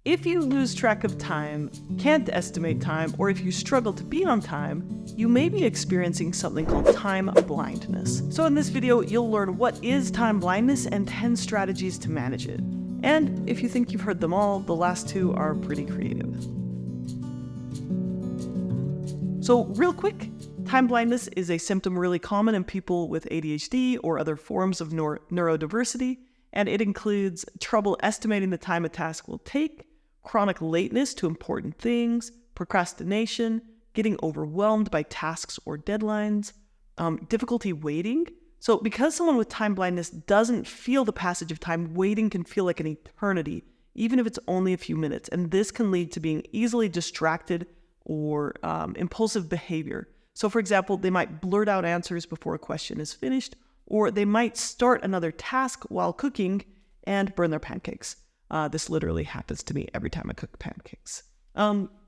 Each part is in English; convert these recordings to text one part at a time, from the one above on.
If you lose track of time, can't estimate time, or if you struggle to be on time, you may be experiencing something called time blindness. So in this video, you'll learn what is time blindness and 10 strategies to manage it. And if you think you've heard them all, the last 2 are pretty creative. So real quick, time blindness is a symptom really common in people with ADHD or other forms of neurodiversity, and it includes trouble estimating the time a task will take, chronic lateness to important things, procrastination, getting overwhelmed by tasks or deadlines, difficulty waiting. So because someone with time blindness doesn't feel the passage of time, waiting can feel like an eternity, even if it's only a few minutes. And this can lead to being easily distracted or impulsive behavior. So for example, they might blurt out answers before a question is finished, or they might start another task while cooking and burn their pancakes. This literally happens to me every time I cook pancakes.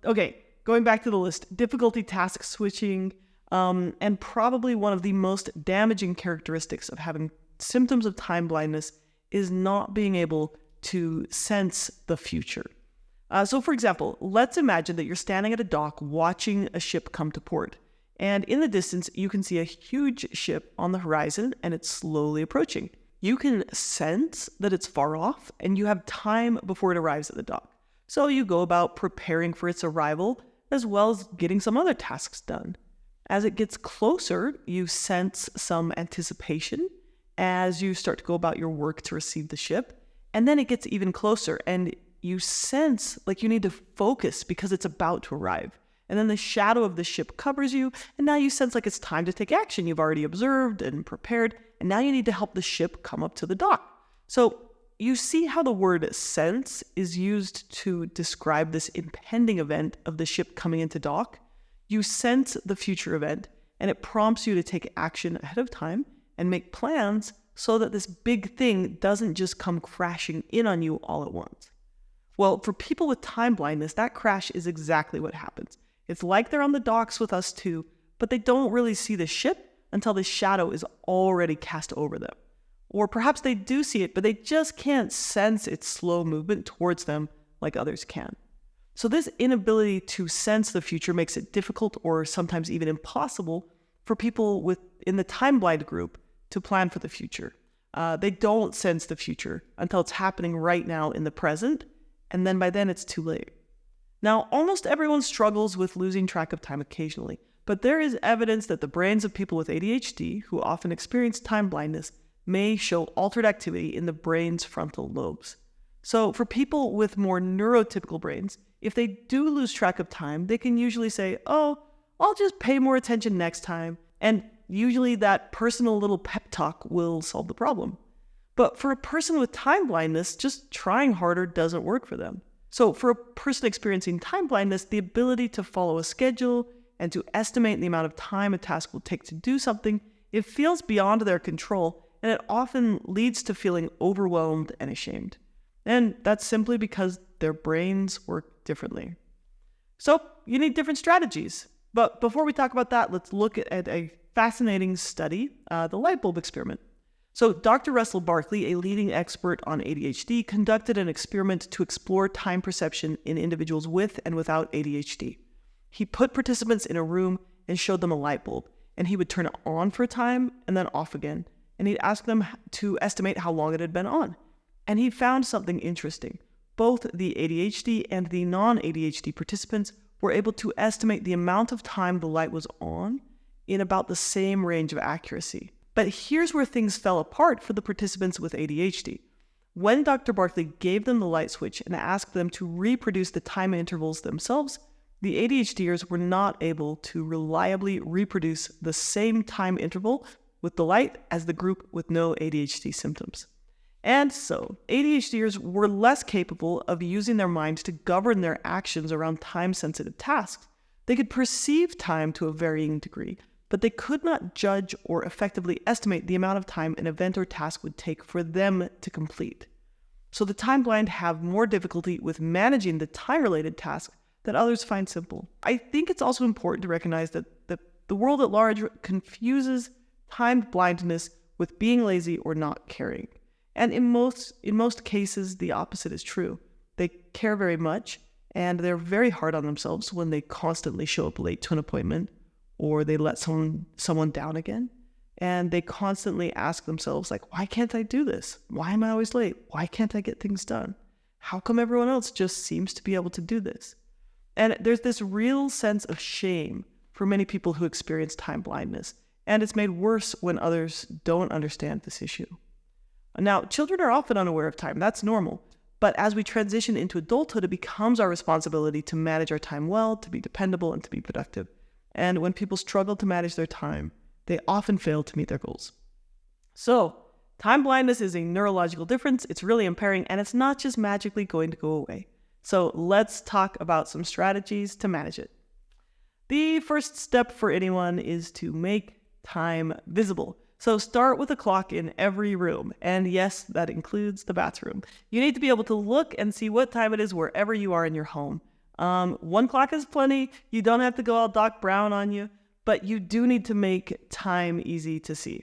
Okay, going back to the list, difficulty task switching, and probably one of the most damaging characteristics of having symptoms of time blindness is not being able to sense the future. So for example, let's imagine that you're standing at a dock watching a ship come to port. And in the distance, you can see a huge ship on the horizon and it's slowly approaching. You can sense that it's far off and you have time before it arrives at the dock. So you go about preparing for its arrival as well as getting some other tasks done. As it gets closer, you sense some anticipation as you start to go about your work to receive the ship. And then it gets even closer and you sense like you need to focus because it's about to arrive. And then the shadow of the ship covers you, and now you sense like it's time to take action. You've already observed and prepared, and now you need to help the ship come up to the dock. So you see how the word sense is used to describe this impending event of the ship coming into dock. You sense the future event, and it prompts you to take action ahead of time and make plans so that this big thing doesn't just come crashing in on you all at once. Well, for people with time blindness, that crash is exactly what happens. It's like they're on the docks with us too, but they don't really see the ship until the shadow is already cast over them. Or perhaps they do see it, but they just can't sense its slow movement towards them like others can. So this inability to sense the future makes it difficult or sometimes even impossible for people in the time blind group to plan for the future. They don't sense the future until it's happening right now in the present, and then by then it's too late. Now, almost everyone struggles with losing track of time occasionally, but there is evidence that the brains of people with ADHD, who often experience time blindness, may show altered activity in the brain's frontal lobes. So for people with more neurotypical brains, if they do lose track of time, they can usually say, oh, I'll just pay more attention next time, and usually that personal little pep talk will solve the problem. But for a person with time blindness, just trying harder doesn't work for them. So for a person experiencing time blindness, the ability to follow a schedule and to estimate the amount of time a task will take to do something, it feels beyond their control, and it often leads to feeling overwhelmed and ashamed. And that's simply because their brains work differently. So you need different strategies. But before we talk about that, let's look at a fascinating study, the light bulb experiment. So Dr. Russell Barkley, a leading expert on ADHD, conducted an experiment to explore time perception in individuals with and without ADHD. He put participants in a room and showed them a light bulb, and he would turn it on for a time and then off again, and he'd ask them to estimate how long it had been on. And he found something interesting. Both the ADHD and the non-ADHD participants were able to estimate the amount of time the light was on in about the same range of accuracy. But here's where things fell apart for the participants with ADHD. When Dr. Barkley gave them the light switch and asked them to reproduce the time intervals themselves, the ADHDers were not able to reliably reproduce the same time interval with the light as the group with no ADHD symptoms. And so, ADHDers were less capable of using their minds to govern their actions around time-sensitive tasks. They could perceive time to a varying degree, but they could not judge or effectively estimate the amount of time an event or task would take for them to complete. So the time blind have more difficulty with managing the time-related tasks that others find simple. I think it's also important to recognize that the world at large confuses time blindness with being lazy or not caring. And in most cases, the opposite is true. they care very much, and they're very hard on themselves when they constantly show up late to an appointment or they let someone down again. And they constantly ask themselves, like, why can't I do this? Why am I always late? Why can't I get things done? How come everyone else just seems to be able to do this? And there's this real sense of shame for many people who experience time blindness, and it's made worse when others don't understand this issue. Now, children are often unaware of time. That's normal. But as we transition into adulthood, it becomes our responsibility to manage our time well, to be dependable, and to be productive. And when people struggle to manage their time, they often fail to meet their goals. So, time blindness is a neurological difference. It's really impairing, and it's not just magically going to go away. So let's talk about some strategies to manage it. The first step for anyone is to make time visible. So start with a clock in every room. And yes, that includes the bathroom. You need to be able to look and see what time it is wherever you are in your home. One clock is plenty. You don't have to go all Doc Brown on you, but you do need to make time easy to see.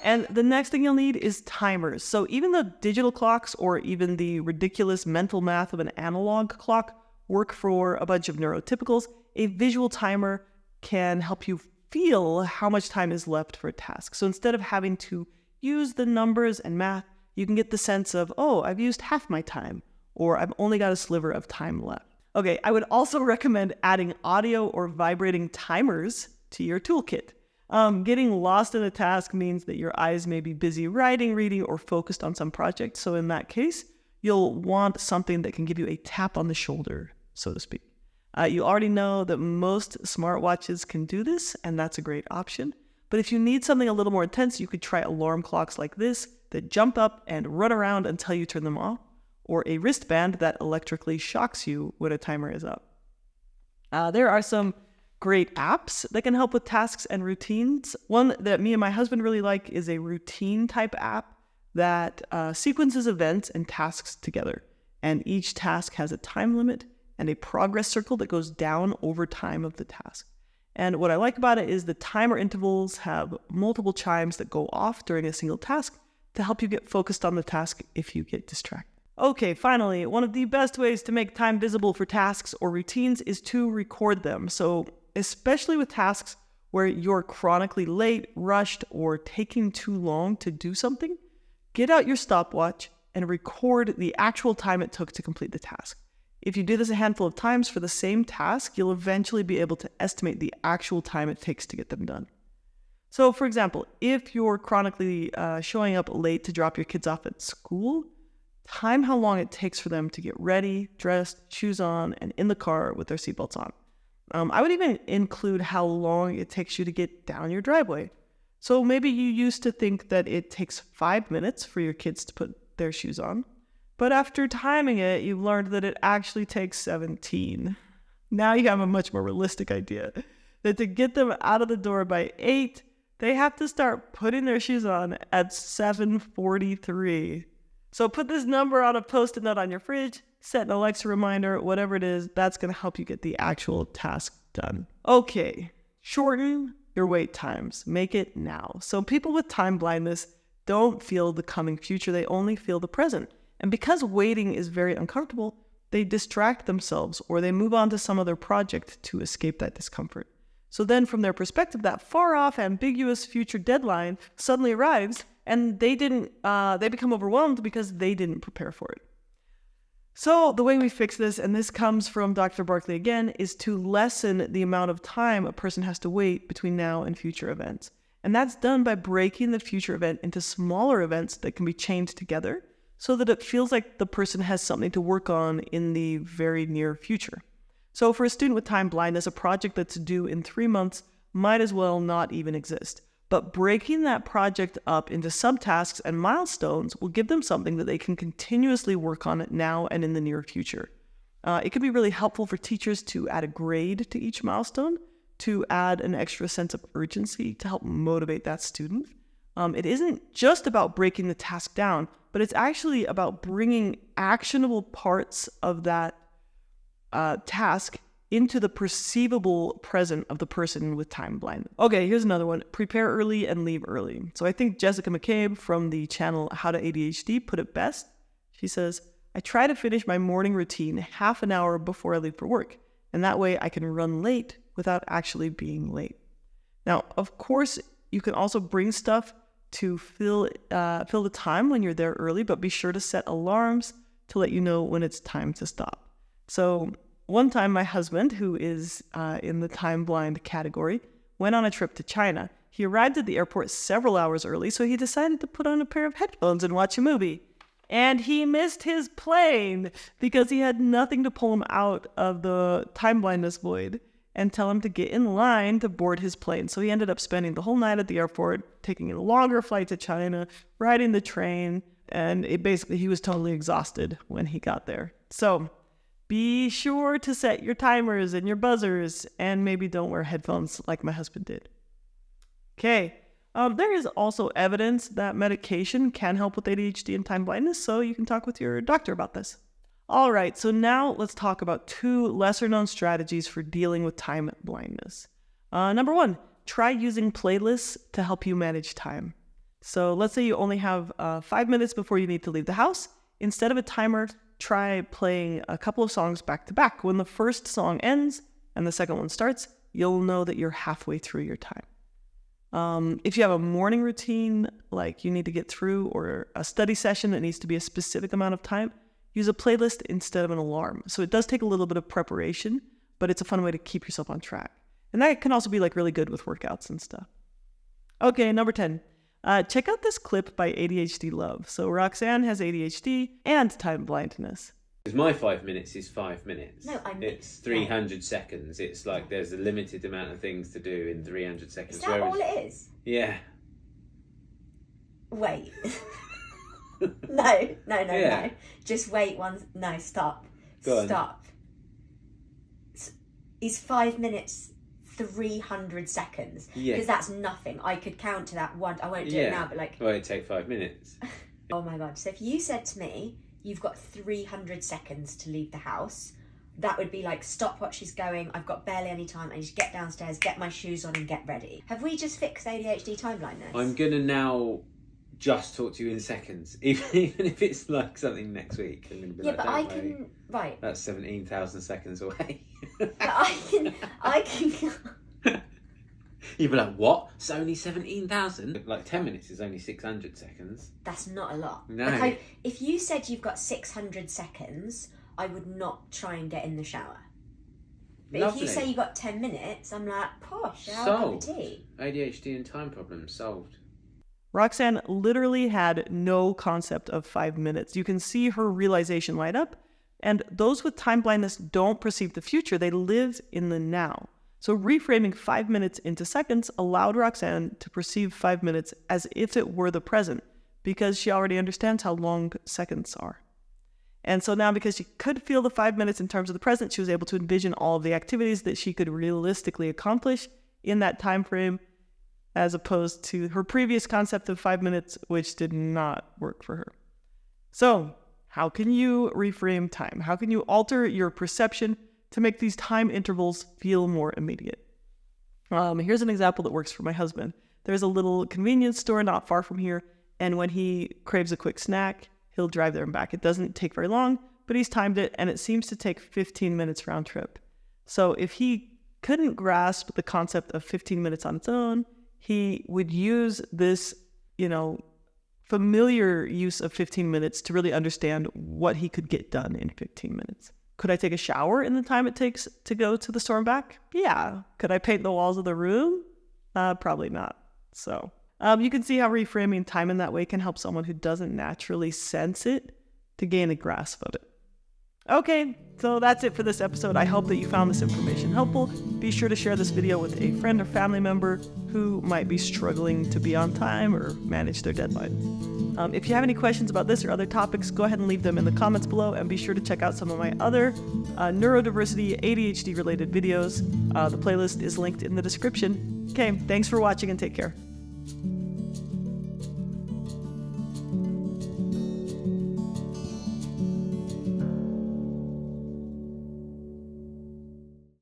And the next thing you'll need is timers. So even the digital clocks or even the ridiculous mental math of an analog clock work for a bunch of neurotypicals. A visual timer can help you feel how much time is left for a task. So instead of having to use the numbers and math, you can get the sense of, oh, I've used half my time, or I've only got a sliver of time left. Okay, I would also recommend adding audio or vibrating timers to your toolkit. Getting lost in a task means that your eyes may be busy writing, reading, or focused on some project. So in that case, you'll want something that can give you a tap on the shoulder, so to speak. You already know that most smartwatches can do this, and that's a great option. But if you need something a little more intense, you could try alarm clocks like this that jump up and run around until you turn them off, or a wristband that electrically shocks you when a timer is up. There are some great apps that can help with tasks and routines. One that me and my husband really like is a routine type app that sequences events and tasks together. And each task has a time limit and a progress circle that goes down over time of the task. And what I like about it is the timer intervals have multiple chimes that go off during a single task to help you get focused on the task if you get distracted. Okay, finally, one of the best ways to make time visible for tasks or routines is to record them. So especially with tasks where you're chronically late, rushed, or taking too long to do something, get out your stopwatch and record the actual time it took to complete the task. If you do this a handful of times for the same task, you'll eventually be able to estimate the actual time it takes to get them done. So, for example, if you're chronically showing up late to drop your kids off at school, time how long it takes for them to get ready, dressed, shoes on, and in the car with their seatbelts on. I would even include how long it takes you to get down your driveway. So maybe you used to think that it takes 5 minutes for your kids to put their shoes on, but after timing it, you learned that it actually takes 17. Now you have a much more realistic idea that to get them out of the door by 8, they have to start putting their shoes on at 7:43. So put this number on a Post-it note on your fridge, set an Alexa reminder, whatever it is, that's going to help you get the actual task done. Okay, shorten your wait times. Make it now. So people with time blindness don't feel the coming future, they only feel the present. And because waiting is very uncomfortable, they distract themselves or they move on to some other project to escape that discomfort. So then from their perspective, that far off, ambiguous future deadline suddenly arrives and they become overwhelmed because they didn't prepare for it. So the way we fix this, and this comes from Dr. Barkley again, is to lessen the amount of time a person has to wait between now and future events. And that's done by breaking the future event into smaller events that can be chained together so that it feels like the person has something to work on in the very near future. So for a student with time blindness, a project that's due in 3 months might as well not even exist. But breaking that project up into subtasks and milestones will give them something that they can continuously work on now and in the near future. It can be really helpful for teachers to add a grade to each milestone, to add an extra sense of urgency to help motivate that student. It isn't just about breaking the task down, but it's actually about bringing actionable parts of that task into the perceivable present of the person with time blindness. Okay, here's another one. Prepare early and leave early. So I think Jessica McCabe from the channel How to ADHD put it best. She says, I try to finish my morning routine half an hour before I leave for work, and that way I can run late without actually being late. Now, of course, you can also bring stuff to fill the time when you're there early, but be sure to set alarms to let you know when it's time to stop. So one time my husband, who is in the time blind category, went on a trip to China. He arrived at the airport several hours early, so he decided to put on a pair of headphones and watch a movie. And he missed his plane because he had nothing to pull him out of the time blindness void and tell him to get in line to board his plane. So he ended up spending the whole night at the airport, taking a longer flight to China, riding the train, and he was totally exhausted when he got there. So be sure to set your timers and your buzzers, and maybe don't wear headphones like my husband did. Okay. There is also evidence that medication can help with ADHD and time blindness, so you can talk with your doctor about this. All right, so now let's talk about 2 lesser-known strategies for dealing with time blindness. Number 1, try using playlists to help you manage time. So let's say you only have 5 minutes before you need to leave the house. Instead of a timer, try playing a couple of songs back to back. When the first song ends and the second one starts, you'll know that you're halfway through your time. If you have a morning routine, like you need to get through, or a study session that needs to be a specific amount of time, use a playlist instead of an alarm. So it does take a little bit of preparation, but it's a fun way to keep yourself on track. And that can also be like really good with workouts and stuff. Okay, number 10. Check out this clip by ADHD Love. So Roxanne has ADHD and time blindness. Because my 5 minutes is 5 minutes. No, it's 300 seconds. It's like there's a limited amount of things to do in 300 seconds. Is that all it is? Yeah. Wait. No. Just wait one. No, stop. Go on. Stop. Is 5 minutes 300 seconds? Yeah. Because that's nothing. I could count to that one. I won't do it now, but like. Well, it'd take 5 minutes. Oh my God. So if you said to me, you've got 300 seconds to leave the house, that would be like, stopwatch is going, I've got barely any time, I need to get downstairs, get my shoes on and get ready. Have we just fixed ADHD time blindness? I'm going to now just talk to you in seconds, even if it's like something next week. I'm going to be but I can, right. That's 17,000 seconds away. But I can... You'd be like, what? It's only 17,000? Like 10 minutes is only 600 seconds. That's not a lot. No. Like if you said you've got 600 seconds, I would not try and get in the shower. But Lovely. if you say you got 10 minutes, I'm like, posh, I'll have a Solved. cup of tea. ADHD and time problems solved. Roxanne literally had no concept of 5 minutes. You can see her realization light up. And those with time blindness don't perceive the future. They live in the now. So reframing 5 minutes into seconds allowed Roxanne to perceive 5 minutes as if it were the present, because she already understands how long seconds are. And so now, because she could feel the 5 minutes in terms of the present, she was able to envision all of the activities that she could realistically accomplish in that time frame, as opposed to her previous concept of 5 minutes, which did not work for her. So how can you reframe time? How can you alter your perception to make these time intervals feel more immediate? Here's an example that works for my husband. There's a little convenience store not far from here, and when he craves a quick snack, he'll drive there and back. It doesn't take very long, but he's timed it, and it seems to take 15 minutes round trip. So if he couldn't grasp the concept of 15 minutes on its own, he would use this, familiar use of 15 minutes to really understand what he could get done in 15 minutes. Could I take a shower in the time it takes to go to the store and back? Yeah. Could I paint the walls of the room? Probably not. So you can see how reframing time in that way can help someone who doesn't naturally sense it to gain a grasp of it. Okay, so that's it for this episode. I hope that you found this information helpful. Be sure to share this video with a friend or family member who might be struggling to be on time or manage their deadline. If you have any questions about this or other topics, go ahead and leave them in the comments below, and be sure to check out some of my other neurodiversity, ADHD related videos. The playlist is linked in the description. Okay, thanks for watching and take care.